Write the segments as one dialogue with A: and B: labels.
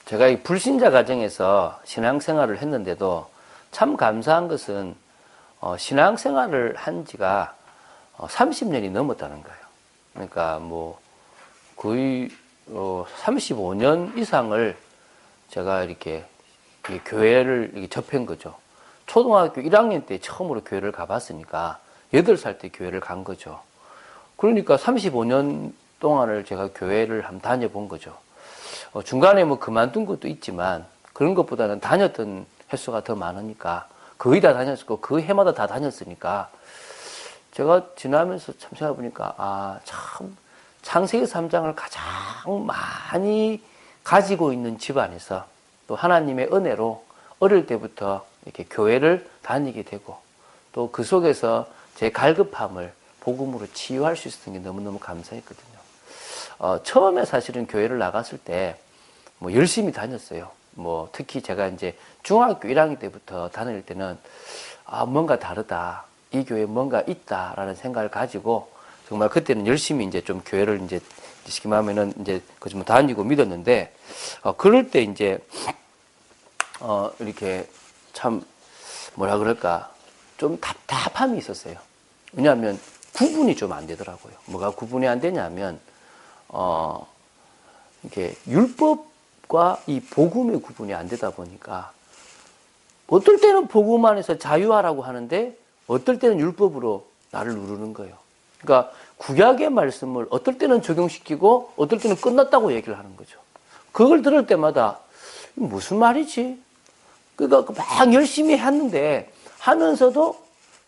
A: 제가 이 불신자 가정에서 신앙생활을 했는데도 참 감사한 것은 신앙생활을 한 지가 30년이 넘었다는 거예요. 그러니까 뭐 거의 35년 이상을 제가 이렇게 교회를 이렇게 접한 거죠. 초등학교 1학년 때 처음으로 교회를 가봤으니까 8살 때 교회를 간 거죠. 그러니까 35년 동안을 제가 교회를 한번 다녀본 거죠. 중간에 뭐 그만둔 것도 있지만 그런 것보다는 다녔던 횟수가 더 많으니까 거의 다 다녔고 그 해마다 다 다녔으니까 제가 지나면서 참 생각해보니까 참 창세기 3장을 가장 많이 가지고 있는 집안에서 또 하나님의 은혜로 어릴 때부터 이렇게 교회를 다니게 되고 또 그 속에서 제 갈급함을 복음으로 치유할 수 있었던 게 너무너무 감사했거든요. 처음에 사실은 교회를 나갔을 때 뭐 열심히 다녔어요. 뭐 특히 제가 이제 중학교 1학년 때부터 다닐 때는 뭔가 다르다. 이 교회에 뭔가 있다라는 생각을 가지고 정말 그때는 열심히 이제 좀 교회를 이제 쉽게 말하면은 이제 그 좀 다니고 믿었는데 그럴 때 이제 이렇게 참 뭐라 그럴까 좀 답답함이 있었어요. 왜냐하면 구분이 좀 안 되더라고요. 뭐가 구분이 안 되냐면 이렇게 율법과 이 복음의 구분이 안 되다 보니까 어떨 때는 복음 안에서 자유하라고 하는데 어떨 때는 율법으로 나를 누르는 거예요. 그러니까 구약의 말씀을 어떨 때는 적용시키고 어떨 때는 끝났다고 얘기를 하는 거죠. 그걸 들을 때마다 무슨 말이지? 그러니까 막 열심히 했는데 하면서도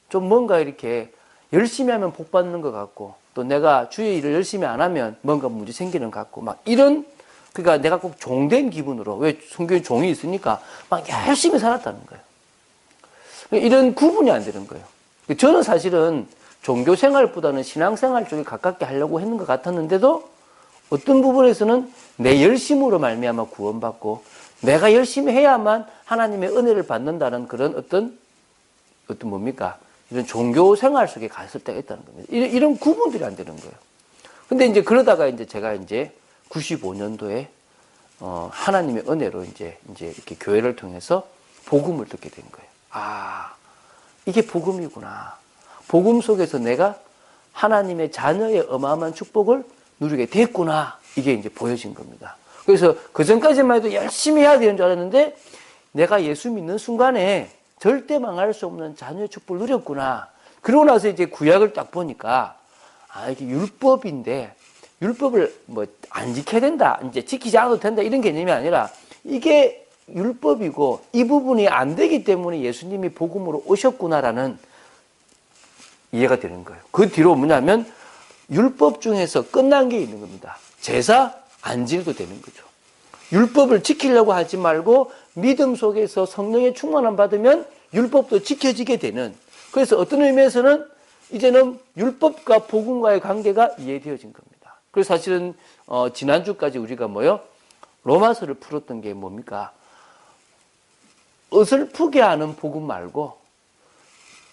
A: 좀 뭔가 이렇게 열심히 하면 복 받는 것 같고 또 내가 주의 일을 열심히 안 하면 뭔가 문제 생기는 것 같고 막 이런 그러니까 내가 꼭 종된 기분으로 왜 성경에 종이 있으니까 막 열심히 살았다는 거예요. 이런 구분이 안 되는 거예요. 저는 사실은 종교 생활보다는 신앙 생활 쪽에 가깝게 하려고 했는 것 같았는데도 어떤 부분에서는 내 열심으로 말미암아 구원받고 내가 열심히 해야만 하나님의 은혜를 받는다는 그런 어떤 뭡니까? 이런 종교 생활 속에 갔을 때가 있다는 겁니다. 이런 구분들이 안 되는 거예요. 근데 이제 그러다가 이제 제가 이제 95년도에 하나님의 은혜로 이제 이렇게 교회를 통해서 복음을 듣게 된 거예요. 이게 복음이구나. 복음 속에서 내가 하나님의 자녀의 어마어마한 축복을 누리게 됐구나. 이게 이제 보여진 겁니다. 그래서 그 전까지만 해도 열심히 해야 되는 줄 알았는데 내가 예수 믿는 순간에 절대 망할 수 없는 자녀의 축복을 누렸구나. 그러고 나서 이제 구약을 딱 보니까 이게 율법인데 율법을 뭐 안 지켜야 된다. 이제 지키지 않아도 된다. 이런 개념이 아니라 이게 율법이고 이 부분이 안 되기 때문에 예수님이 복음으로 오셨구나라는 이해가 되는 거예요. 그 뒤로 뭐냐면 율법 중에서 끝난 게 있는 겁니다. 제사 안 지내도 되는 거죠. 율법을 지키려고 하지 말고 믿음 속에서 성령의 충만함 받으면 율법도 지켜지게 되는 그래서 어떤 의미에서는 이제는 율법과 복음과의 관계가 이해되어진 겁니다. 그래서 사실은 지난주까지 우리가 로마서를 풀었던 게 뭡니까? 어설프게 하는 복음 말고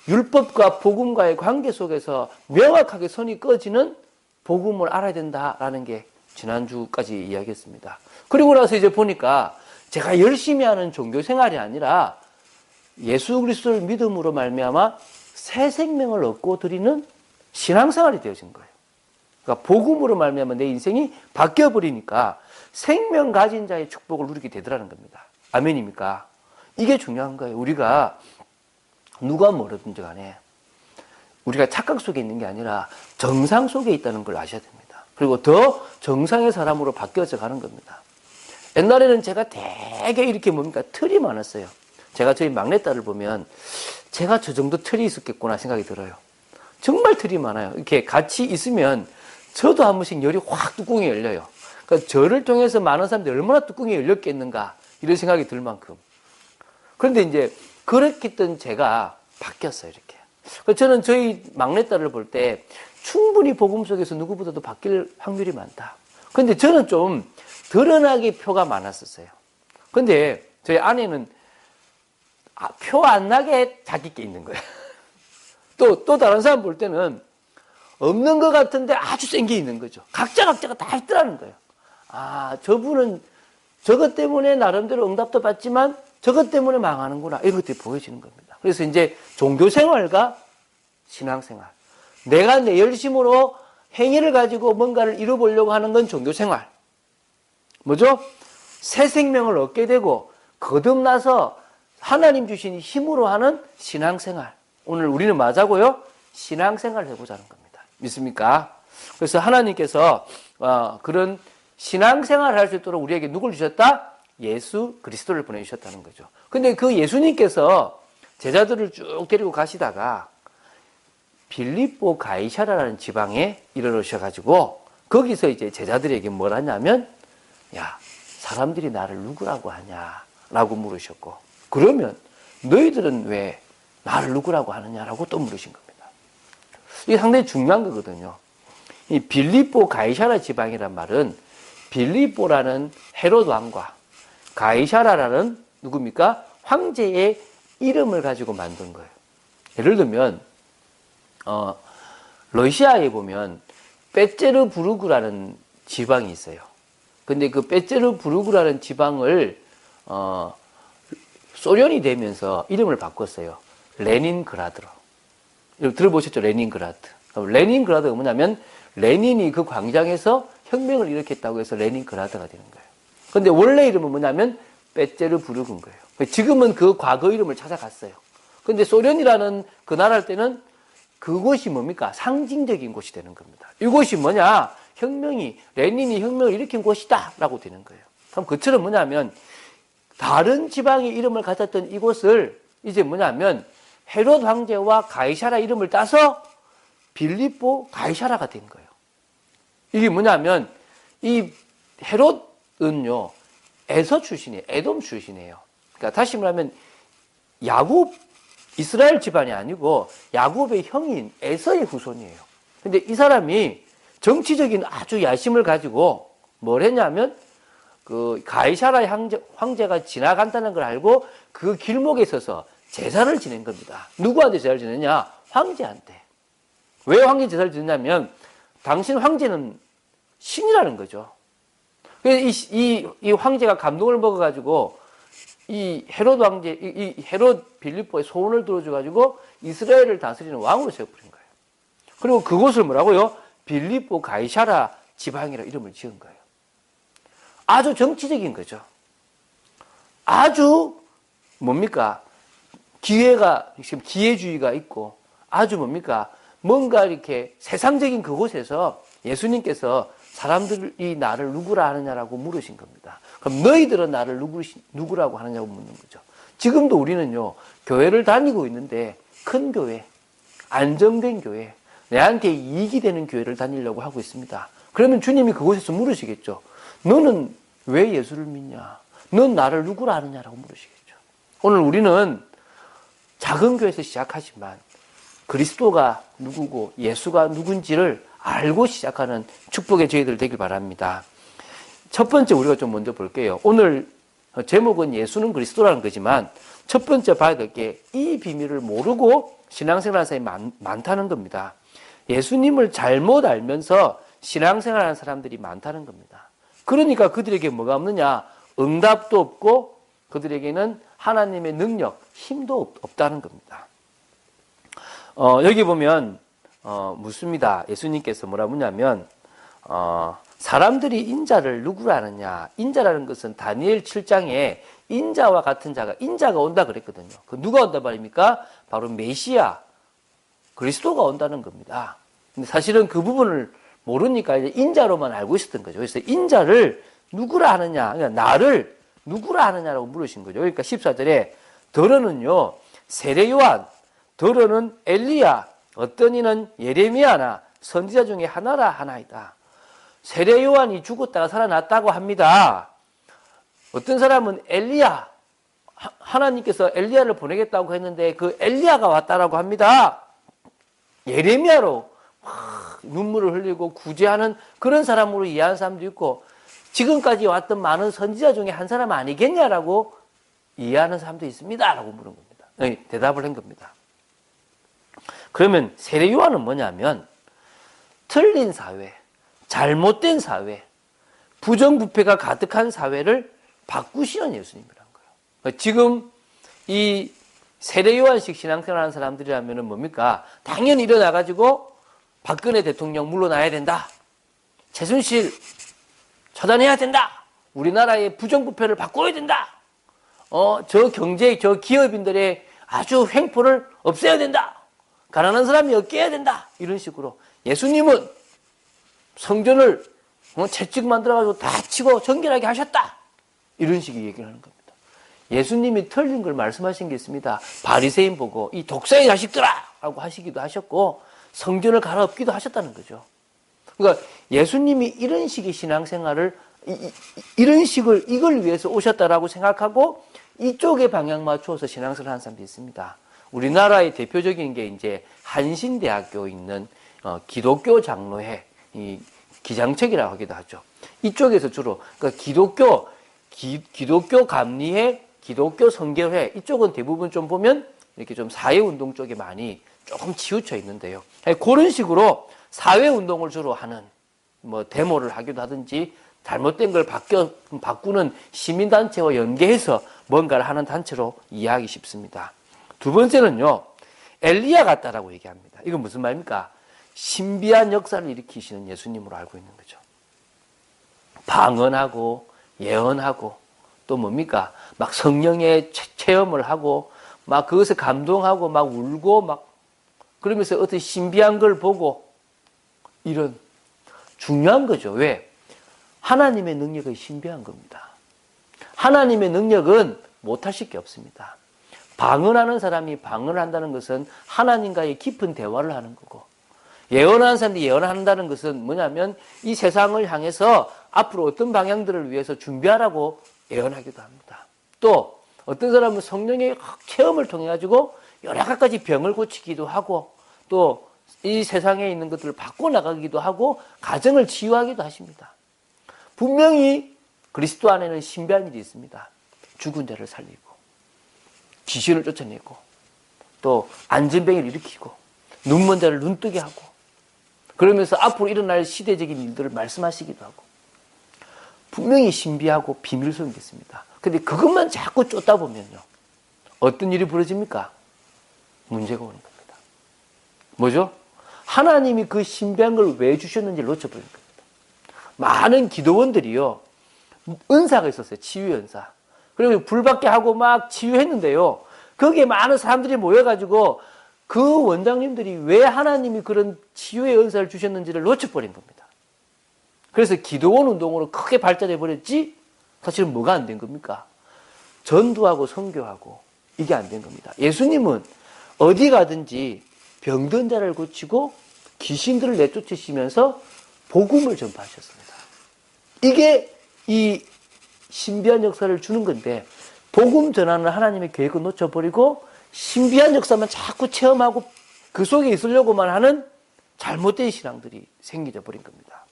A: 율법과 복음과의 관계 속에서 명확하게 선이 꺼지는 복음을 알아야 된다라는 게 지난주까지 이야기했습니다. 그리고 나서 이제 보니까 제가 열심히 하는 종교 생활이 아니라 예수 그리스도를 믿음으로 말미암아 새 생명을 얻고 드리는 신앙생활이 되어진 거예요. 그러니까 복음으로 말미암아 내 인생이 바뀌어버리니까 생명 가진 자의 축복을 누리게 되더라는 겁니다. 아멘입니까? 이게 중요한 거예요. 우리가 누가 뭐라든지 간에 우리가 착각 속에 있는 게 아니라 정상 속에 있다는 걸 아셔야 됩니다. 그리고 더 정상의 사람으로 바뀌어서 가는 겁니다. 옛날에는 제가 되게 이렇게 틀이 많았어요. 제가 저희 막내딸을 보면 제가 저 정도 틀이 있었겠구나 생각이 들어요. 정말 틀이 많아요. 이렇게 같이 있으면 저도 한 번씩 열이 확 뚜껑이 열려요. 그러니까 저를 통해서 많은 사람들이 얼마나 뚜껑이 열렸겠는가 이런 생각이 들 만큼. 그런데 이제 그렇게 했던 제가 바뀌었어요, 이렇게. 저는 저희 막내딸을 볼 때 충분히 복음 속에서 누구보다도 바뀔 확률이 많다. 근데 저는 좀 드러나게 표가 많았었어요. 근데 저희 아내는 표 안 나게 자기 게 있는 거예요. 또 다른 사람 볼 때는 없는 것 같은데 아주 센 게 있는 거죠. 각자가 다 있더라는 거예요. 저분은 저것 때문에 나름대로 응답도 받지만 저것 때문에 망하는구나. 이런 것들이 보여지는 겁니다. 그래서 이제 종교생활과 신앙생활. 내가 내 열심으로 행위를 가지고 뭔가를 이뤄보려고 하는 건 종교생활. 뭐죠? 새 생명을 얻게 되고 거듭나서 하나님 주신 힘으로 하는 신앙생활. 오늘 우리는 맞자고요? 신앙생활을 해보자는 겁니다. 믿습니까? 그래서 하나님께서 그런 신앙생활을 할 수 있도록 우리에게 누굴 주셨다? 예수 그리스도를 보내주셨다는 거죠. 근데 그 예수님께서 제자들을 쭉 데리고 가시다가 빌립보 가이사라라는 지방에 이르러셔가지고 거기서 이제 제자들에게 뭘 하냐면 야, 사람들이 나를 누구라고 하냐라고 물으셨고 그러면 너희들은 왜 나를 누구라고 하느냐라고 또 물으신 겁니다. 이게 상당히 중요한 거거든요. 이 빌립보 가이사라 지방이란 말은 빌립보라는 헤롯 왕과 가이사라라는 누굽니까? 황제의 이름을 가지고 만든 거예요. 예를 들면 러시아에 보면 빼제르부르크라는 지방이 있어요. 근데 그 빼제르부르크라는 지방을 소련이 되면서 이름을 바꿨어요. 레닌그라드로. 들어보셨죠? 레닌그라드. 레닌그라드가 뭐냐면 레닌이 그 광장에서 혁명을 일으켰다고 해서 레닌그라드가 되는 거예요. 근데 원래 이름은 뭐냐면 빼제르부르크인 거예요. 지금은 그 과거 이름을 찾아갔어요. 근데 소련이라는 그 나라 때는 그곳이 뭡니까? 상징적인 곳이 되는 겁니다. 이곳이 뭐냐? 레닌이 혁명을 일으킨 곳이다 라고 되는 거예요. 그럼 그처럼 뭐냐면 다른 지방의 이름을 가졌던 이곳을 이제 뭐냐면 헤롯 황제와 가이사라 이름을 따서 빌립보 가이사라가 된 거예요. 이게 뭐냐면 이 헤롯은요 에서 출신이에요. 에돔 출신이에요. 그러니까 다시 말하면 야곱 이스라엘 집안이 아니고 야곱의 형인 에서의 후손이에요. 근데 이 사람이 정치적인 아주 야심을 가지고 뭘 했냐면 그 가이사라의 황제가 지나간다는 걸 알고 그 길목에 서서 제사를 지낸 겁니다. 누구한테 제사를 지냈냐? 황제한테. 왜 황제 제사를 지냈냐면 당신 황제는 신이라는 거죠. 그래서 이 황제가 감동을 먹어가지고 이 헤롯 왕제, 이 헤롯 빌립보의 소원을 들어줘가지고 이스라엘을 다스리는 왕으로 세워버린 거예요. 그리고 그곳을 뭐라고요? 빌립보 가이사라 지방이라 이름을 지은 거예요. 아주 정치적인 거죠. 아주 뭡니까? 지금 기회주의가 있고 아주 뭡니까? 뭔가 이렇게 세상적인 그곳에서 예수님께서 사람들이 나를 누구라 하느냐라고 물으신 겁니다. 그럼 너희들은 나를 누구라고 하느냐고 묻는 거죠. 지금도 우리는요, 교회를 다니고 있는데 큰 교회, 안정된 교회, 내한테 이익이 되는 교회를 다니려고 하고 있습니다. 그러면 주님이 그곳에서 물으시겠죠. 너는 왜 예수를 믿냐? 넌 나를 누구라 하느냐라고 물으시겠죠. 오늘 우리는 작은 교회에서 시작하지만 그리스도가 누구고 예수가 누군지를 알고 시작하는 축복의 저희들 되길 바랍니다. 첫 번째 우리가 좀 먼저 볼게요. 오늘 제목은 예수는 그리스도라는 거지만 첫 번째 봐야 될 게 이 비밀을 모르고 신앙생활하는 사람이 많다는 겁니다. 예수님을 잘못 알면서 신앙생활하는 사람들이 많다는 겁니다. 그러니까 그들에게 뭐가 없느냐? 응답도 없고 그들에게는 하나님의 능력, 힘도 없다는 겁니다. 여기 보면 묻습니다. 예수님께서 뭐라 묻냐면 사람들이 인자를 누구라 하느냐. 인자라는 것은 다니엘 7장에 인자와 같은 자가 인자가 온다 그랬거든요. 그 누가 온다 말입니까? 바로 메시아 그리스도가 온다는 겁니다. 근데 사실은 그 부분을 모르니까 이제 인자로만 알고 있었던 거죠. 그래서 인자를 누구라 하느냐, 그러니까 나를 누구라 하느냐라고 물으신 거죠. 그러니까 14절에 더러는요 세례 요한, 더러는 엘리야, 어떤 이는 예레미야나 선지자 중에 하나라 하나이다. 세례 요한이 죽었다가 살아났다고 합니다. 어떤 사람은 엘리야, 하나님께서 엘리야를 보내겠다고 했는데 그 엘리야가 왔다라고 합니다. 예레미야로 눈물을 흘리고 구제하는 그런 사람으로 이해하는 사람도 있고 지금까지 왔던 많은 선지자 중에 한 사람 아니겠냐라고 이해하는 사람도 있습니다. 라고 물은 겁니다. 대답을 한 겁니다. 그러면 세례 요한은 뭐냐면 틀린 사회, 잘못된 사회, 부정부패가 가득한 사회를 바꾸시는 예수님이란 거예요. 지금 이 세례요한식 신앙생활 하는 사람들이라면 뭡니까? 당연히 일어나가지고 박근혜 대통령 물러나야 된다. 최순실 처단해야 된다. 우리나라의 부정부패를 바꿔야 된다. 저 경제, 저 기업인들의 아주 횡포를 없애야 된다. 가난한 사람이 없게 해야 된다. 이런 식으로. 예수님은 성전을 채찍 만들어가지고 다 치고 정결하게 하셨다. 이런 식의 얘기를 하는 겁니다. 예수님이 틀린 걸 말씀하신 게 있습니다. 바리새인 보고 이 독사의 자식들아! 라고 하시기도 하셨고 성전을 갈아엎기도 하셨다는 거죠. 그러니까 예수님이 이런 식의 신앙생활을 이런 식을 이걸 위해서 오셨다라고 생각하고 이쪽에 방향 맞추어서 신앙생활을 하는 사람도 있습니다. 우리나라의 대표적인 게 이제 한신대학교에 있는 기독교 장로회 이 기장책이라고 하기도 하죠. 이쪽에서 주로 그러니까 기독교 감리회, 기독교 선교회 이쪽은 대부분 좀 보면 이렇게 좀 사회운동 쪽에 많이 조금 치우쳐 있는데요. 그런 식으로 사회운동을 주로 하는 뭐 데모를 하기도 하든지 잘못된 걸 바꾸는 시민단체와 연계해서 뭔가를 하는 단체로 이해하기 쉽습니다. 두 번째는요, 엘리야 같다라고 얘기합니다. 이건 무슨 말입니까? 신비한 역사를 일으키시는 예수님으로 알고 있는 거죠. 방언하고 예언하고 또 뭡니까? 막 성령의 체험을 하고 막 그것에 감동하고 막 울고 막 그러면서 어떤 신비한 걸 보고 이런 중요한 거죠. 왜? 하나님의 능력은 신비한 겁니다. 하나님의 능력은 못하실 게 없습니다. 방언하는 사람이 방언을 한다는 것은 하나님과의 깊은 대화를 하는 거고 예언하는 사람이 예언한다는 것은 뭐냐면 이 세상을 향해서 앞으로 어떤 방향들을 위해서 준비하라고 예언하기도 합니다. 또 어떤 사람은 성령의 체험을 통해 가지고 여러 가지 병을 고치기도 하고 또 이 세상에 있는 것들을 바꿔나가기도 하고 가정을 치유하기도 하십니다. 분명히 그리스도 안에는 신비한 일이 있습니다. 죽은 자를 살리고 귀신을 쫓아내고 또 안전병을 일으키고 눈먼 자를 눈뜨게 하고 그러면서 앞으로 일어날 시대적인 일들을 말씀하시기도 하고 분명히 신비하고 비밀스러운 게 있습니다. 근데 그것만 자꾸 쫓다 보면요. 어떤 일이 벌어집니까? 문제가 오는 겁니다. 뭐죠? 하나님이 그 신비한 걸 왜 주셨는지를 놓쳐버린 겁니다. 많은 기도원들이요. 은사가 있었어요. 치유 은사. 그리고 불밖에 하고 막 치유했는데요. 거기에 많은 사람들이 모여가지고 그 원장님들이 왜 하나님이 그런 치유의 은사를 주셨는지를 놓쳐버린 겁니다. 그래서 기도원 운동으로 크게 발전해 버렸지 사실은 뭐가 안 된 겁니까? 전도하고 선교하고 이게 안 된 겁니다. 예수님은 어디 가든지 병든 자를 고치고 귀신들을 내쫓으시면서 복음을 전파하셨습니다. 이게 이 신비한 역사를 주는 건데 복음 전하는 하나님의 계획을 놓쳐버리고 신비한 역사만 자꾸 체험하고 그 속에 있으려고만 하는 잘못된 신앙들이 생겨져 버린 겁니다.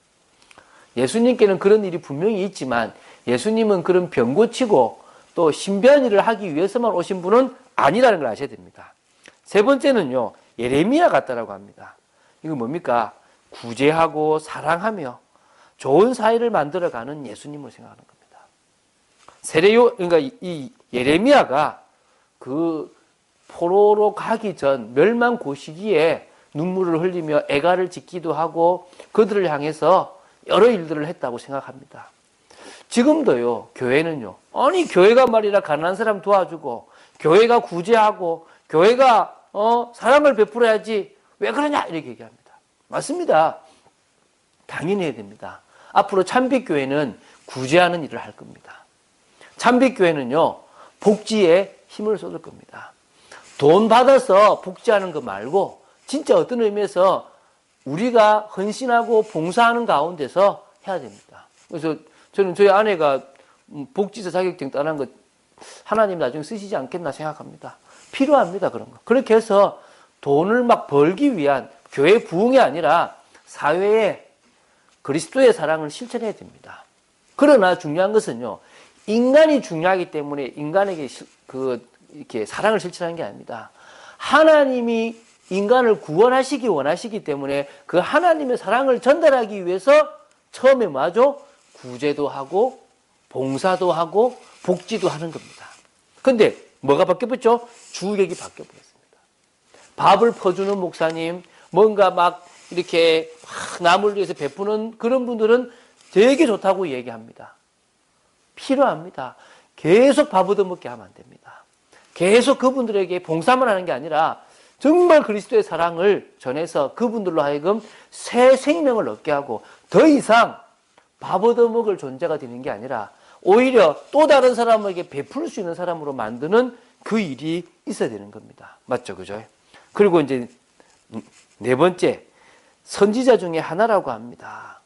A: 예수님께는 그런 일이 분명히 있지만 예수님은 그런 병 고치고 또 신비한 일을 하기 위해서만 오신 분은 아니라는 걸 아셔야 됩니다. 세 번째는요. 예레미야 같다라고 합니다. 이건 뭡니까? 구제하고 사랑하며 좋은 사회를 만들어가는 예수님을 생각하는 겁니다. 그러니까 이 예레미야가 그 포로로 가기 전 멸망고 시기에 눈물을 흘리며 애가를 짓기도 하고 그들을 향해서 여러 일들을 했다고 생각합니다. 지금도요, 교회는요, 아니, 교회가 말이라 가난한 사람 도와주고, 교회가 구제하고, 교회가, 사랑을 베풀어야지, 왜 그러냐? 이렇게 얘기합니다. 맞습니다. 당연히 해야 됩니다. 앞으로 참빛교회는 구제하는 일을 할 겁니다. 참빛교회는요, 복지에 힘을 쏟을 겁니다. 돈 받아서 복지하는 거 말고, 진짜 어떤 의미에서 우리가 헌신하고 봉사하는 가운데서 해야 됩니다. 그래서 저는 저희 아내가 복지사 자격증 따는 거 하나님 나중에 쓰시지 않겠나 생각합니다. 필요합니다, 그런 거. 그렇게 해서 돈을 막 벌기 위한 교회 부흥이 아니라 사회에 그리스도의 사랑을 실천해야 됩니다. 그러나 중요한 것은요, 인간이 중요하기 때문에 인간에게 이렇게 사랑을 실천하는 게 아닙니다. 하나님이 인간을 구원하시기 원하시기 때문에 그 하나님의 사랑을 전달하기 위해서 처음에 뭐죠? 구제도 하고 봉사도 하고 복지도 하는 겁니다. 근데 뭐가 바뀌었죠? 주객이 바뀌어버렸습니다. 밥을 퍼주는 목사님, 뭔가 막 이렇게 막 남을 위해서 베푸는 그런 분들은 되게 좋다고 얘기합니다. 필요합니다. 계속 밥 얻어먹게 하면 안 됩니다. 계속 그분들에게 봉사만 하는 게 아니라 정말 그리스도의 사랑을 전해서 그분들로 하여금 새 생명을 얻게 하고 더 이상 밥 얻어먹을 존재가 되는 게 아니라 오히려 또 다른 사람에게 베풀 수 있는 사람으로 만드는 그 일이 있어야 되는 겁니다. 맞죠? 그죠? 그리고 이제 네 번째, 선지자 중에 하나라고 합니다.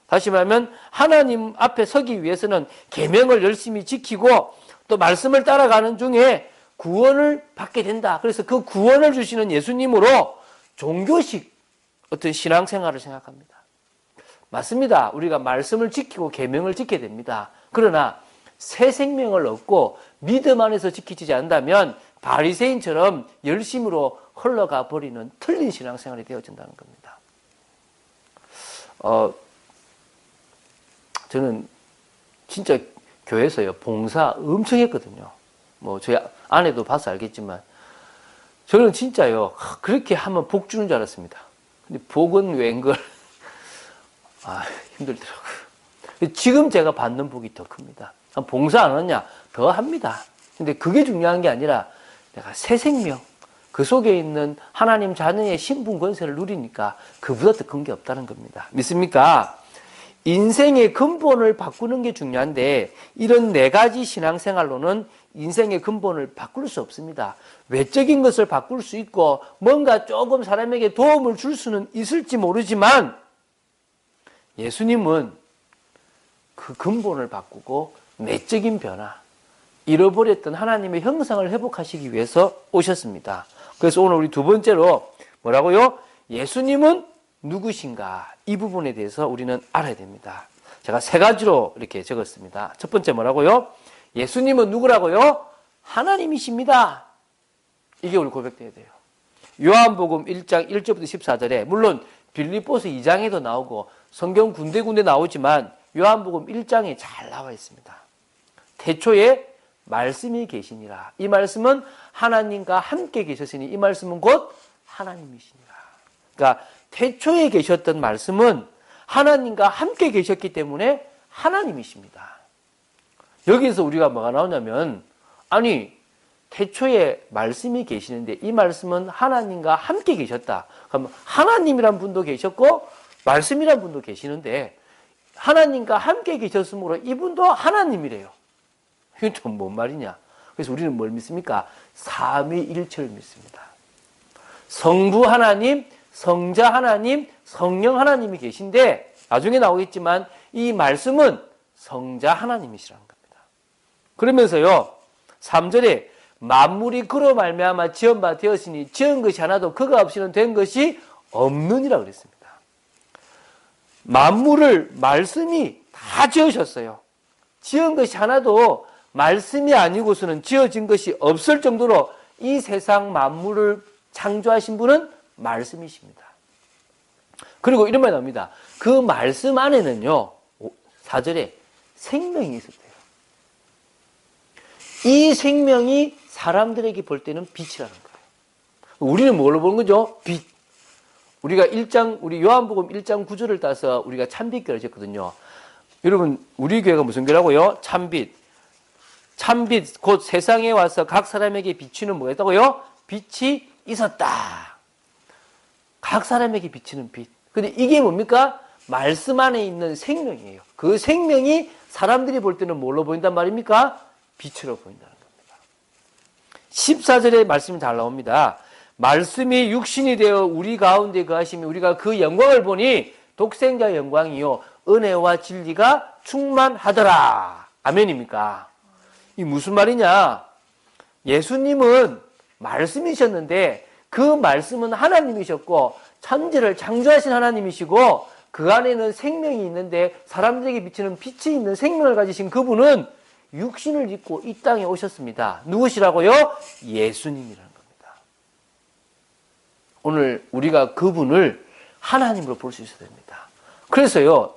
A: 다시 말하면 하나님 앞에 서기 위해서는 계명을 열심히 지키고 또 말씀을 따라가는 중에 구원을 받게 된다. 그래서 그 구원을 주시는 예수님으로 종교식 어떤 신앙생활을 생각합니다. 맞습니다. 우리가 말씀을 지키고 계명을 지켜야 됩니다. 그러나 새 생명을 얻고 믿음 안에서 지키지 않는다면 바리새인처럼 열심으로 흘러가 버리는 틀린 신앙생활이 되어진다는 겁니다. 저는 진짜 교회에서요 봉사 엄청 했거든요. 뭐 저희 아내도 봐서 알겠지만 저는 진짜요 그렇게 하면 복 주는 줄 알았습니다. 근데 복은 웬걸 힘들더라고요. 지금 제가 받는 복이 더 큽니다. 봉사 안 하냐? 더 합니다. 근데 그게 중요한 게 아니라 내가 새 생명, 그 속에 있는 하나님 자녀의 신분 권세를 누리니까 그보다 더 큰 게 없다는 겁니다. 믿습니까? 인생의 근본을 바꾸는 게 중요한데 이런 네 가지 신앙생활로는 인생의 근본을 바꿀 수 없습니다. 외적인 것을 바꿀 수 있고 뭔가 조금 사람에게 도움을 줄 수는 있을지 모르지만 예수님은 그 근본을 바꾸고 내적인 변화, 잃어버렸던 하나님의 형상을 회복하시기 위해서 오셨습니다. 그래서 오늘 우리 두 번째로 뭐라고요? 예수님은 누구신가? 이 부분에 대해서 우리는 알아야 됩니다. 제가 세 가지로 이렇게 적었습니다. 첫 번째 뭐라고요? 예수님은 누구라고요? 하나님이십니다. 이게 우리 고백돼야 돼요. 요한복음 1장 1절부터 14절에 물론 빌립보서 2장에도 나오고 성경 군데군데 나오지만 요한복음 1장에 잘 나와 있습니다. 태초에 말씀이 계시니라. 이 말씀은 하나님과 함께 계셨으니 이 말씀은 곧 하나님이시니라. 그러니까 태초에 계셨던 말씀은 하나님과 함께 계셨기 때문에 하나님이십니다. 여기서 우리가 뭐가 나오냐면 아니 태초에 말씀이 계시는데 이 말씀은 하나님과 함께 계셨다. 그럼 하나님이란 분도 계셨고 말씀이란 분도 계시는데 하나님과 함께 계셨으므로 이분도 하나님이래요. 이건 좀 뭔 말이냐? 그래서 우리는 뭘 믿습니까? 삼위일체를 믿습니다. 성부 하나님, 성자 하나님, 성령 하나님이 계신데 나중에 나오겠지만 이 말씀은 성자 하나님이시라는 겁니다. 그러면서요 3절에 만물이 그로 말미암아 지은 바 되었으니 지은 것이 하나도 그가 없이는 된 것이 없느니라 그랬습니다. 만물을 말씀이 다 지으셨어요. 지은 것이 하나도 말씀이 아니고서는 지어진 것이 없을 정도로 이 세상 만물을 창조하신 분은 말씀이십니다. 그리고 이런 말이 나옵니다. 그 말씀 안에는요 4절에 생명이 있었대요. 이 생명이 사람들에게 볼 때는 빛이라는 거예요. 우리는 뭘로 보는 거죠? 빛. 우리 요한복음 1장 9절을 따서 우리가 참빛교를 했거든요. 여러분, 우리 교회가 무슨 교라고요? 참빛. 참빛, 곧 세상에 와서 각 사람에게 비추는 뭐였다고요? 빛이 있었다. 각 사람에게 비치는 빛. 근데 이게 뭡니까? 말씀 안에 있는 생명이에요. 그 생명이 사람들이 볼 때는 뭘로 보인단 말입니까? 빛으로 보인다는 겁니다. 14절에 말씀이 잘 나옵니다. 말씀이 육신이 되어 우리 가운데 거하시며 우리가 그 영광을 보니 독생자 영광이요 은혜와 진리가 충만하더라. 아멘입니까? 이 무슨 말이냐? 예수님은 말씀이셨는데 그 말씀은 하나님이셨고 천지를 창조하신 하나님이시고 그 안에는 생명이 있는데 사람들에게 비치는 빛이 있는 생명을 가지신 그분은 육신을 입고 이 땅에 오셨습니다. 누구시라고요? 예수님이라는 겁니다. 오늘 우리가 그분을 하나님으로 볼 수 있어야 됩니다. 그래서요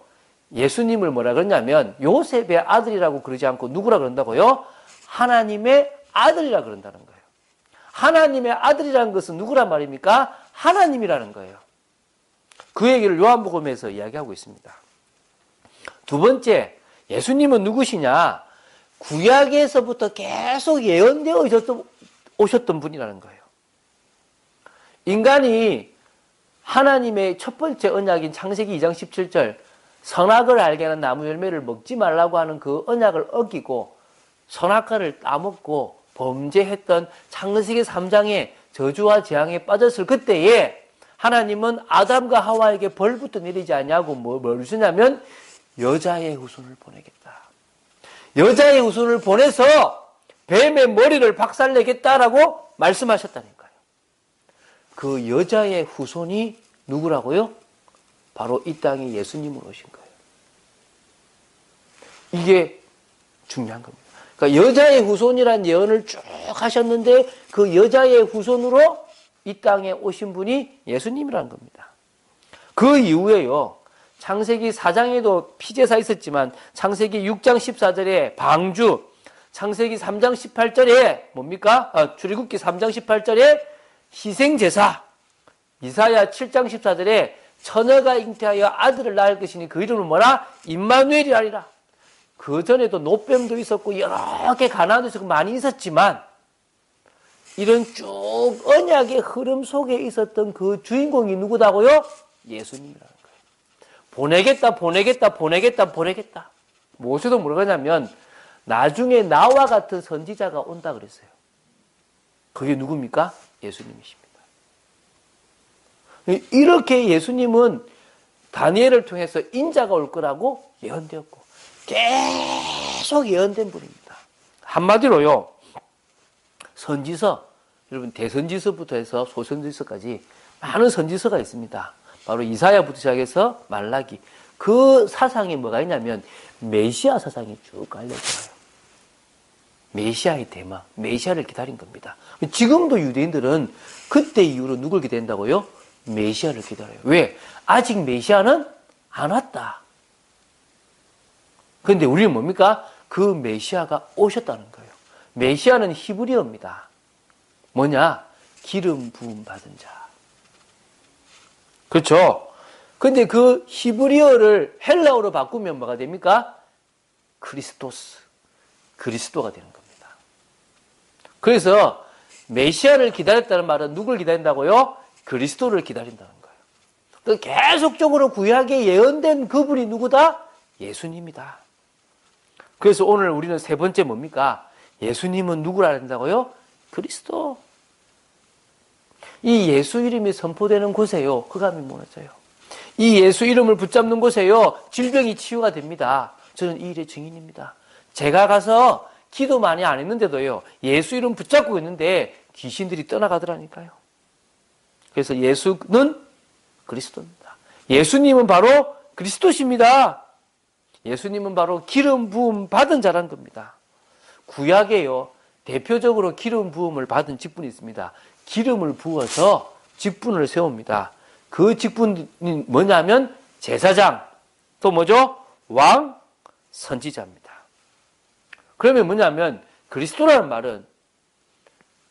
A: 예수님을 뭐라 그러냐면 요셉의 아들이라고 그러지 않고 누구라 그런다고요? 하나님의 아들이라 그런다는 거예요. 하나님의 아들이라는 것은 누구란 말입니까? 하나님이라는 거예요. 그 얘기를 요한복음에서 이야기하고 있습니다. 두 번째, 예수님은 누구시냐? 구약에서부터 계속 예언되어 오셨던 분이라는 거예요. 인간이 하나님의 첫 번째 언약인 창세기 2장 17절 선악을 알게 하는 나무 열매를 먹지 말라고 하는 그 언약을 어기고 선악과를 따먹고 범죄했던 창세기 3장의 저주와 재앙에 빠졌을 그때에 하나님은 아담과 하와에게 벌부터 내리지 않냐고 뭘 주냐면 여자의 후손을 보내겠다. 여자의 후손을 보내서 뱀의 머리를 박살내겠다라고 말씀하셨다니까요. 그 여자의 후손이 누구라고요? 바로 이 땅에 예수님으로 오신 거예요. 이게 중요한 겁니다. 그러니까 여자의 후손이라는 예언을 쭉 하셨는데 그 여자의 후손으로 이 땅에 오신 분이 예수님이라는 겁니다. 그 이후에요. 창세기 4장에도 피제사 있었지만 창세기 6장 14절에 방주, 창세기 3장 18절에 뭡니까? 출애굽기 3장 18절에 희생제사, 이사야 7장 14절에 처녀가 잉태하여 아들을 낳을 것이니 그 이름은 뭐라? 임마누엘이라리라. 그 전에도 노뱀도 있었고 여러 개 가나안도 있었고 많이 있었지만 이런 쭉 언약의 흐름 속에 있었던 그 주인공이 누구다고요? 예수님이라는 거예요. 보내겠다. 무엇에도 모르겠냐면 나중에 나와 같은 선지자가 온다 그랬어요. 그게 누굽니까? 예수님이십니다. 이렇게 예수님은 다니엘을 통해서 인자가 올 거라고 예언되었고 계속 예언된 분입니다. 한마디로요. 선지서, 여러분 대선지서부터 해서 소선지서까지 많은 선지서가 있습니다. 바로 이사야부터 시작해서 말라기. 그 사상이 뭐가 있냐면 메시아 사상이 쭉 깔려있어요. 메시아의 대마, 메시아를 기다린 겁니다. 지금도 유대인들은 그때 이후로 누굴 기다린다고요? 메시아를 기다려요. 왜? 아직 메시아는 안 왔다. 그런데 우리는 뭡니까? 그 메시아가 오셨다는 거예요. 메시아는 히브리어입니다. 뭐냐? 기름 부음 받은 자. 그렇죠? 근데 그 히브리어를 헬라어로 바꾸면 뭐가 됩니까? 크리스토스. 그리스도가 되는 겁니다. 그래서 메시아를 기다렸다는 말은 누굴 기다린다고요? 그리스도를 기다린다는 거예요. 계속적으로 구약에 예언된 그분이 누구다? 예수님이다. 그래서 오늘 우리는 세 번째 뭡니까? 예수님은 누구라 한다고요? 그리스도. 이 예수 이름이 선포되는 곳에요. 흑암이 무너져요. 이 예수 이름을 붙잡는 곳에요. 질병이 치유가 됩니다. 저는 이 일의 증인입니다. 제가 가서 기도 많이 안 했는데도요. 예수 이름 붙잡고 있는데 귀신들이 떠나가더라니까요. 그래서 예수는 그리스도입니다. 예수님은 바로 그리스도십니다. 예수님은 바로 기름 부음 받은 자란 겁니다. 구약에요. 대표적으로 기름 부음을 받은 직분이 있습니다. 기름을 부어서 직분을 세웁니다. 그 직분이 뭐냐면 제사장, 또 뭐죠? 왕, 선지자입니다. 그러면 뭐냐면 그리스도라는 말은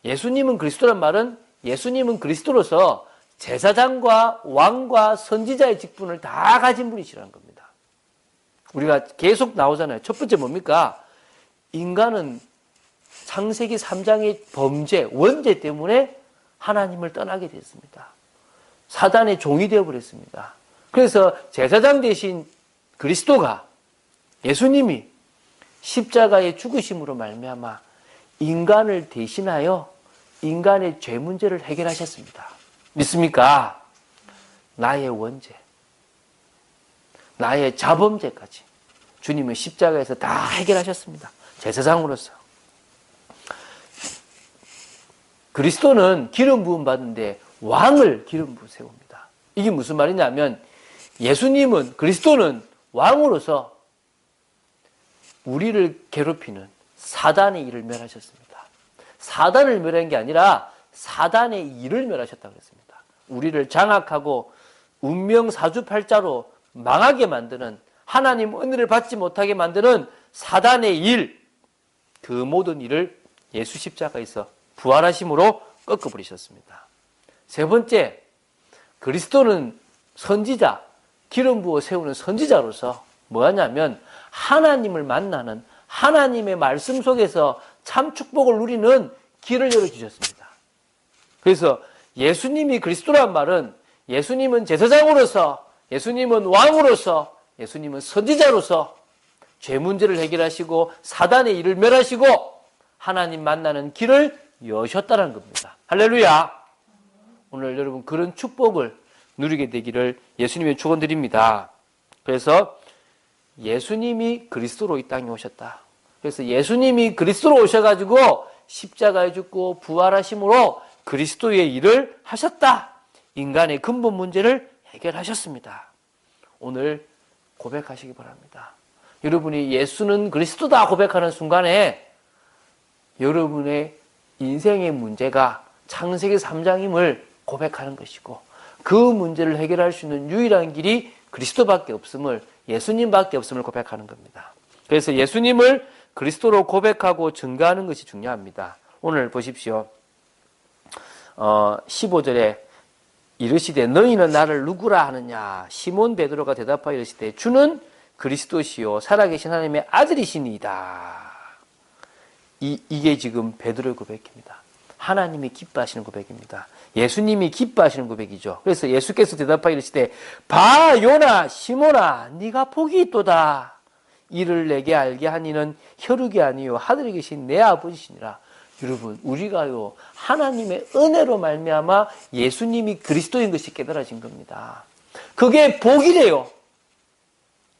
A: 예수님은 그리스도로서 제사장과 왕과 선지자의 직분을 다 가진 분이시라는 겁니다. 우리가 계속 나오잖아요. 첫 번째 뭡니까? 인간은 창세기 3장의 범죄, 원죄 때문에 하나님을 떠나게 됐습니다. 사단의 종이 되어버렸습니다. 그래서 제사장 대신 그리스도가, 예수님이 십자가의 죽으심으로 말미암아 인간을 대신하여 인간의 죄 문제를 해결하셨습니다. 믿습니까? 나의 원죄, 나의 자범죄까지 주님은 십자가에서 다 해결하셨습니다. 제사장으로서. 그리스도는 기름 부음 받는데 왕을 기름 부어 세웁니다. 이게 무슨 말이냐면 예수님은, 그리스도는 왕으로서 우리를 괴롭히는 사단의 일을 멸하셨습니다. 사단을 멸한 게 아니라 사단의 일을 멸하셨다고 했습니다. 우리를 장악하고 운명 사주팔자로 망하게 만드는 하나님 은혜를 받지 못하게 만드는 사단의 일, 그 모든 일을 예수 십자가에서 부활하심으로 꺾어버리셨습니다. 세 번째, 그리스도는 선지자, 기름 부어 세우는 선지자로서 뭐하냐면 하나님을 만나는, 하나님의 말씀 속에서 참 축복을 누리는 길을 열어주셨습니다. 그래서 예수님이 그리스도란 말은 예수님은 제사장으로서, 예수님은 왕으로서, 예수님은 선지자로서 죄 문제를 해결하시고 사단의 일을 멸하시고 하나님 만나는 길을 여셨다는 겁니다. 할렐루야. 오늘 여러분 그런 축복을 누리게 되기를 예수님의 축원드립니다. 그래서 예수님이 그리스도로 이 땅에 오셨다. 그래서 예수님이 그리스도로 오셔가지고 십자가에 죽고 부활하심으로 그리스도의 일을 하셨다. 인간의 근본 문제를 해결하셨습니다. 오늘 고백하시기 바랍니다. 여러분이 예수는 그리스도다 고백하는 순간에 여러분의 인생의 문제가 창세기 3장임을 고백하는 것이고 그 문제를 해결할 수 있는 유일한 길이 그리스도밖에 없음을, 예수님밖에 없음을 고백하는 겁니다. 그래서 예수님을 그리스도로 고백하고 증거하는 것이 중요합니다. 오늘 보십시오. 15절에 이르시되 너희는 나를 누구라 하느냐. 시몬 베드로가 대답하여 이르시되 주는 그리스도시요 살아계신 하나님의 아들이시니이다. 이게 지금 베드로의 고백입니다. 하나님이 기뻐하시는 고백입니다. 예수님이 기뻐하시는 고백이죠. 그래서 예수께서 대답하여 이르시되 봐 요나 시몬아 네가 복이 있도다. 이를 내게 알게 하니는 혈육이 아니요 하늘에 계신 내 아버지시니라. 여러분 우리가요 하나님의 은혜로 말미암아 예수님이 그리스도인 것이 깨달아진 겁니다. 그게 복이래요.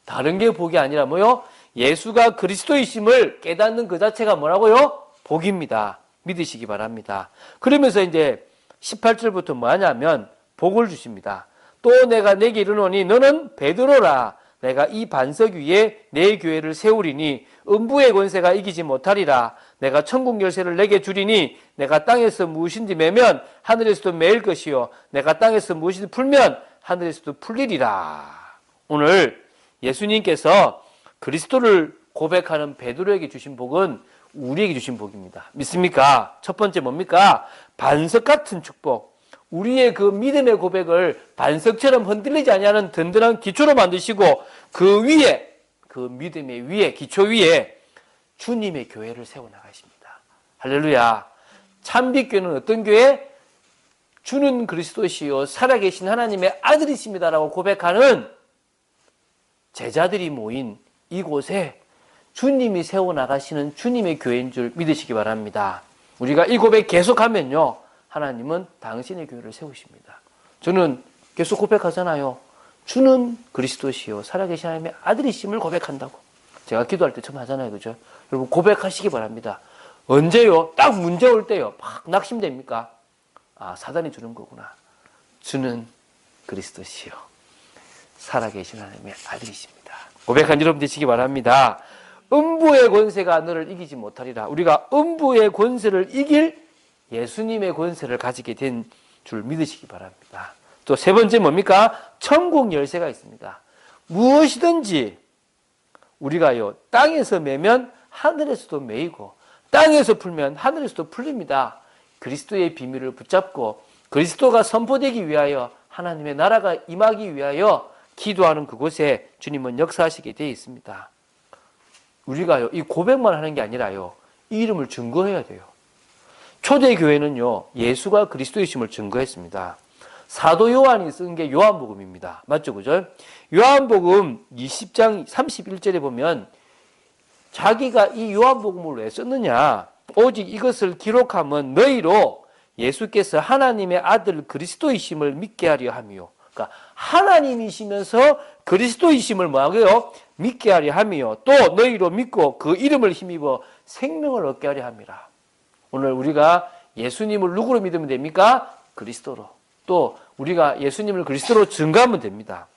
A: 다른 게 복이 아니라 뭐요? 예수가 그리스도이심을 깨닫는 그 자체가 뭐라고요? 복입니다. 믿으시기 바랍니다. 그러면서 이제 18절부터 뭐 하냐면 복을 주십니다. 또 내가 내게 이르노니 너는 베드로라. 내가 이 반석 위에 내 교회를 세우리니 음부의 권세가 이기지 못하리라. 내가 천국 열쇠를 내게 주리니 내가 땅에서 무엇인지 매면 하늘에서도 매일 것이요 내가 땅에서 무엇인지 풀면 하늘에서도 풀리리라. 오늘 예수님께서 그리스도를 고백하는 베드로에게 주신 복은 우리에게 주신 복입니다. 믿습니까? 첫 번째 뭡니까? 반석 같은 축복. 우리의 그 믿음의 고백을 반석처럼 흔들리지 아니하는 든든한 기초로 만드시고 그 위에, 그 믿음의 위에, 기초 위에 주님의 교회를 세워나가십니다. 할렐루야. 참빛교회는 어떤 교회? 주는 그리스도시요 살아계신 하나님의 아들이십니다라고 고백하는 제자들이 모인 이곳에 주님이 세워나가시는 주님의 교회인 줄 믿으시기 바랍니다. 우리가 이 고백 계속하면요 하나님은 당신의 교회를 세우십니다. 저는 계속 고백하잖아요. 주는 그리스도시요 살아계신 하나님의 아들이심을 고백한다고 제가 기도할 때 처음 하잖아요. 그죠? 여러분 고백하시기 바랍니다. 언제요? 딱 문제 올 때요. 막 낙심됩니까? 아 사단이 주는 거구나. 주는 그리스도시요 살아계신 하나님의 아들이십니다. 고백한 여러분 되시기 바랍니다. 음부의 권세가 너를 이기지 못하리라. 우리가 음부의 권세를 이길 예수님의 권세를 가지게 된 줄 믿으시기 바랍니다. 또 세 번째 뭡니까? 천국 열쇠가 있습니다. 무엇이든지 우리가요 땅에서 매면 하늘에서도 매이고 땅에서 풀면 하늘에서도 풀립니다. 그리스도의 비밀을 붙잡고 그리스도가 선포되기 위하여 하나님의 나라가 임하기 위하여 기도하는 그곳에 주님은 역사하시게 되어 있습니다. 우리가요 이 고백만 하는 게 아니라요 이 이름을 증거해야 돼요. 초대교회는요 예수가 그리스도이심을 증거했습니다. 사도 요한이 쓴 게 요한복음입니다. 맞죠? 그죠? 요한복음 20장 31절에 보면 자기가 이 요한복음을 왜 썼느냐? 오직 이것을 기록함은 너희로 예수께서 하나님의 아들 그리스도이심을 믿게 하려 함이요. 그러니까 하나님이시면서 그리스도이심을 뭐하고요? 믿게 하려 함이요. 또 너희로 믿고 그 이름을 힘입어 생명을 얻게 하려 함이라. 오늘 우리가 예수님을 누구로 믿으면 됩니까? 그리스도로. 또 우리가 예수님을 그리스도로 증거하면 됩니다.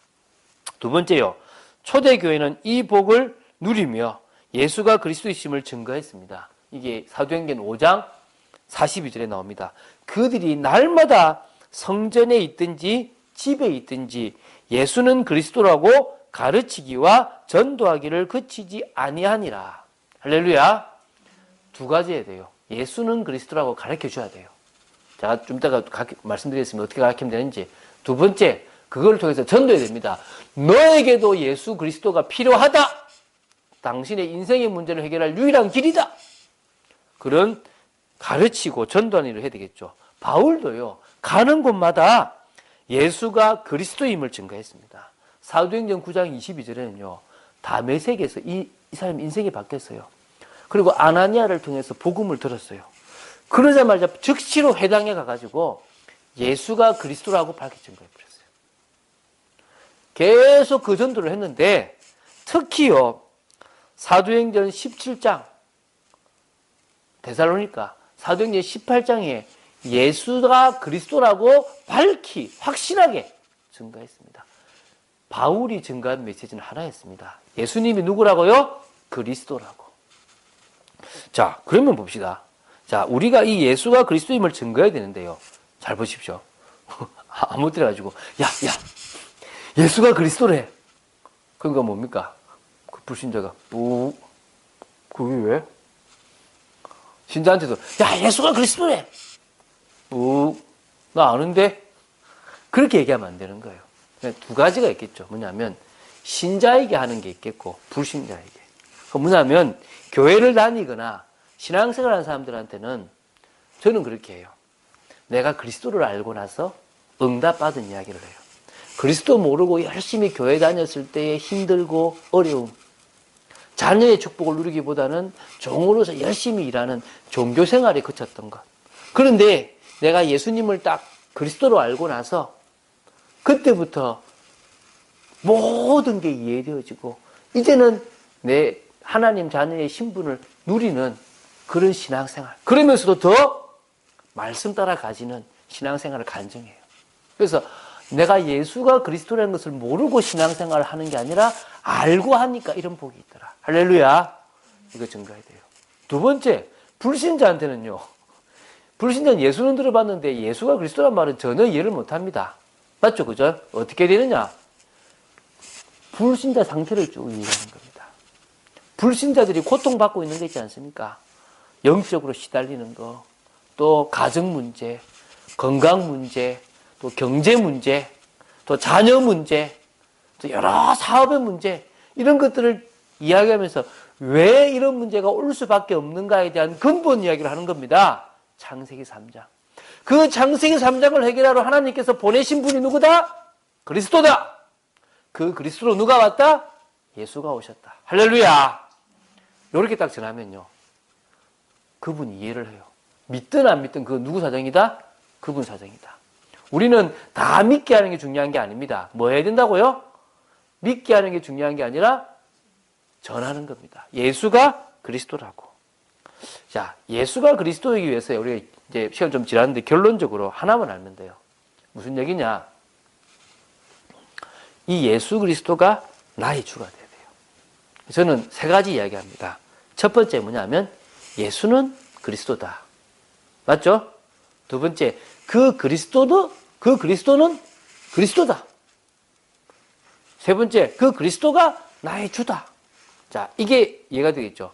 A: 두 번째요. 초대교회는 이 복을 누리며 예수가 그리스도이심을 증거했습니다. 이게 사도행전 5장 42절에 나옵니다. 그들이 날마다 성전에 있든지 집에 있든지 예수는 그리스도라고 가르치기와 전도하기를 그치지 아니하니라. 할렐루야. 두 가지 해야 돼요. 예수는 그리스도라고 가르쳐 줘야 돼요. 제가 좀 이따가 말씀드리겠습니다. 어떻게 가르치면 되는지. 두 번째, 그걸 통해서 전도해야 됩니다. 너에게도 예수 그리스도가 필요하다. 당신의 인생의 문제를 해결할 유일한 길이다. 그런 가르치고 전도하는 일을 해야 되겠죠. 바울도요, 가는 곳마다 예수가 그리스도임을 증거했습니다. 사도행전 9장 22절에는요, 다메섹에서 이 사람 인생이 바뀌었어요. 그리고 아나니아를 통해서 복음을 들었어요. 그러자마자 즉시로 회당에 가가지고 예수가 그리스도라고 밝히 증거해버렸어요. 계속 그 전도를 했는데, 특히요, 사도행전 17장, 데살로니가, 사도행전 18장에 예수가 그리스도라고 밝히, 확실하게 증거했습니다. 바울이 증거한 메시지는 하나였습니다. 예수님이 누구라고요? 그리스도라고. 자, 그러면 봅시다. 자, 우리가 이 예수가 그리스도임을 증거해야 되는데요. 잘 보십시오. 아무 때나 가지고, 야, 예수가 그리스도래. 그러니까 뭡니까? 그 불신자가, 그게 왜? 신자한테도, 야, 예수가 그리스도래. 나 아는데? 그렇게 얘기하면 안 되는 거예요. 두 가지가 있겠죠. 뭐냐면, 신자에게 하는 게 있겠고, 불신자에게. 뭐냐면, 교회를 다니거나, 신앙생활 하는 사람들한테는, 저는 그렇게 해요. 내가 그리스도를 알고 나서 응답받은 이야기를 해요. 그리스도 모르고 열심히 교회 다녔을 때의 힘들고 어려움, 자녀의 축복을 누리기보다는 종으로서 열심히 일하는 종교 생활에 그쳤던 것. 그런데 내가 예수님을 딱 그리스도로 알고 나서 그때부터 모든 게 이해되어지고 이제는 내 하나님 자녀의 신분을 누리는 그런 신앙생활. 그러면서도 더 말씀 따라 가지는 신앙생활을 간증해요. 그래서 내가 예수가 그리스도라는 것을 모르고 신앙생활을 하는 게 아니라 알고 하니까 이런 복이 있더라. 할렐루야. 이거 증거해야 돼요. 두 번째, 불신자한테는요. 불신자는 예수는 들어봤는데 예수가 그리스도란 말은 전혀 이해를 못합니다. 맞죠? 그죠? 어떻게 되느냐? 불신자 상태를 쭉 이해하는 겁니다. 불신자들이 고통받고 있는 게 있지 않습니까? 영적으로 시달리는 거, 또 가정 문제, 건강 문제, 또 경제 문제, 또 자녀 문제, 또 여러 사업의 문제, 이런 것들을 이야기하면서 왜 이런 문제가 올 수밖에 없는가에 대한 근본 이야기를 하는 겁니다. 창세기 3장. 그 창세기 3장을 해결하러 하나님께서 보내신 분이 누구다? 그리스도다. 그 그리스도로 누가 왔다? 예수가 오셨다. 할렐루야. 이렇게 딱 전하면요. 그분이 이해를 해요. 믿든 안 믿든 그 누구 사정이다? 그분 사정이다. 우리는 다 믿게 하는 게 중요한 게 아닙니다. 뭐 해야 된다고요? 믿게 하는 게 중요한 게 아니라 전하는 겁니다. 예수가 그리스도라고. 자, 예수가 그리스도이기 위해서 우리가 이제 시간 좀 지났는데 결론적으로 하나만 알면 돼요. 무슨 얘기냐? 이 예수 그리스도가 나의 주가 돼야 돼요. 저는 세 가지 이야기합니다. 첫 번째 뭐냐면 예수는 그리스도다. 맞죠? 두 번째, 그 그리스도는 그리스도다. 세 번째, 그 그리스도가 나의 주다. 자, 이게 이해가 되겠죠?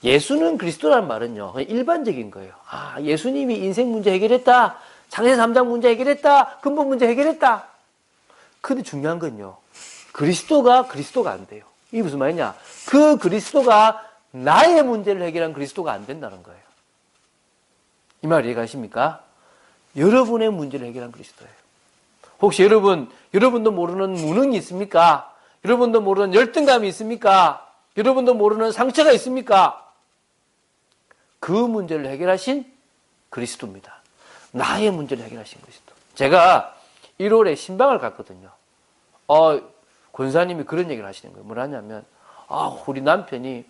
A: 예수는 그리스도라는 말은요, 일반적인 거예요. 아, 예수님이 인생 문제 해결했다. 창세기 3장 문제 해결했다. 근본 문제 해결했다. 근데 중요한 건요, 그리스도가 안 돼요. 이게 무슨 말이냐? 그 그리스도가 나의 문제를 해결한 그리스도가 안 된다는 거예요. 이 말 이해가십니까? 여러분의 문제를 해결한 그리스도예요. 혹시 여러분도 모르는 무능이 있습니까? 여러분도 모르는 열등감이 있습니까? 여러분도 모르는 상처가 있습니까? 그 문제를 해결하신 그리스도입니다. 나의 문제를 해결하신 그리스도. 제가 1월에 신방을 갔거든요. 권사님이 그런 얘기를 하시는 거예요. 뭐라냐면, 우리 남편이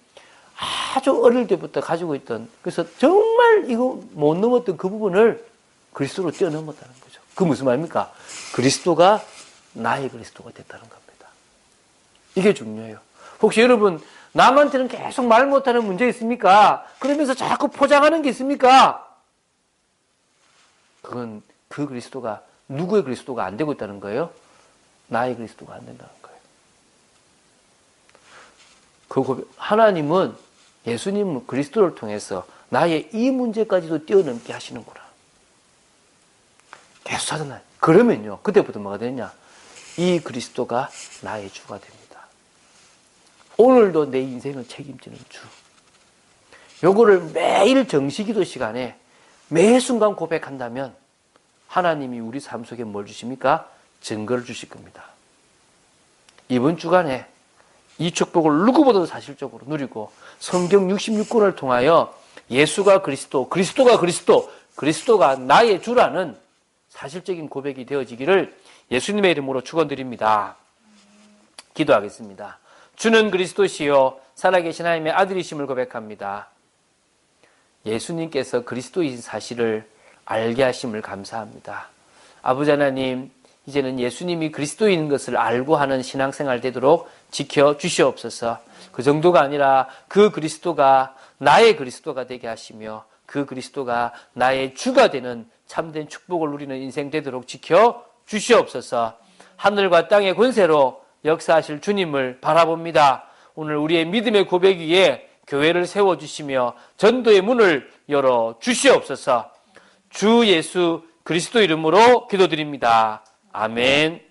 A: 아주 어릴 때부터 가지고 있던, 그래서 정말 이거 못 넘었던 그 부분을 그리스도로 뛰어넘었다는 거죠. 그 무슨 말입니까? 그리스도가 나의 그리스도가 됐다는 겁니다. 이게 중요해요. 혹시 여러분, 남한테는 계속 말 못하는 문제 있습니까? 그러면서 자꾸 포장하는 게 있습니까? 그건 그 그리스도가, 누구의 그리스도가 안 되고 있다는 거예요? 나의 그리스도가 안 된다는 거예요. 하나님은 예수님 그리스도를 통해서 나의 이 문제까지도 뛰어넘게 하시는구나. 계속 찾아나요. 그러면요, 그때부터 뭐가 되냐? 이 그리스도가 나의 주가 됩니다. 오늘도 내 인생을 책임지는 주. 요거를 매일 정시기도 시간에 매 순간 고백한다면 하나님이 우리 삶 속에 뭘 주십니까? 증거를 주실 겁니다. 이번 주간에 이 축복을 누구보다도 사실적으로 누리고 성경 66권을 통하여 예수가 그리스도, 그리스도가 그리스도, 그리스도가 나의 주라는 사실적인 고백이 되어지기를 예수님의 이름으로 축원드립니다. 기도하겠습니다. 주는 그리스도시요 살아계신 하나님의 아들이심을 고백합니다. 예수님께서 그리스도인 사실을 알게 하심을 감사합니다. 아버지 하나님, 이제는 예수님이 그리스도인 것을 알고 하는 신앙생활 되도록 지켜주시옵소서. 그 정도가 아니라 그 그리스도가 나의 그리스도가 되게 하시며 그 그리스도가 나의 주가 되는 참된 축복을 누리는 인생 되도록 지켜주시옵소서. 하늘과 땅의 권세로 역사하실 주님을 바라봅니다. 오늘 우리의 믿음의 고백 위에 교회를 세워주시며 전도의 문을 열어주시옵소서. 주 예수 그리스도 이름으로 기도드립니다. 아멘.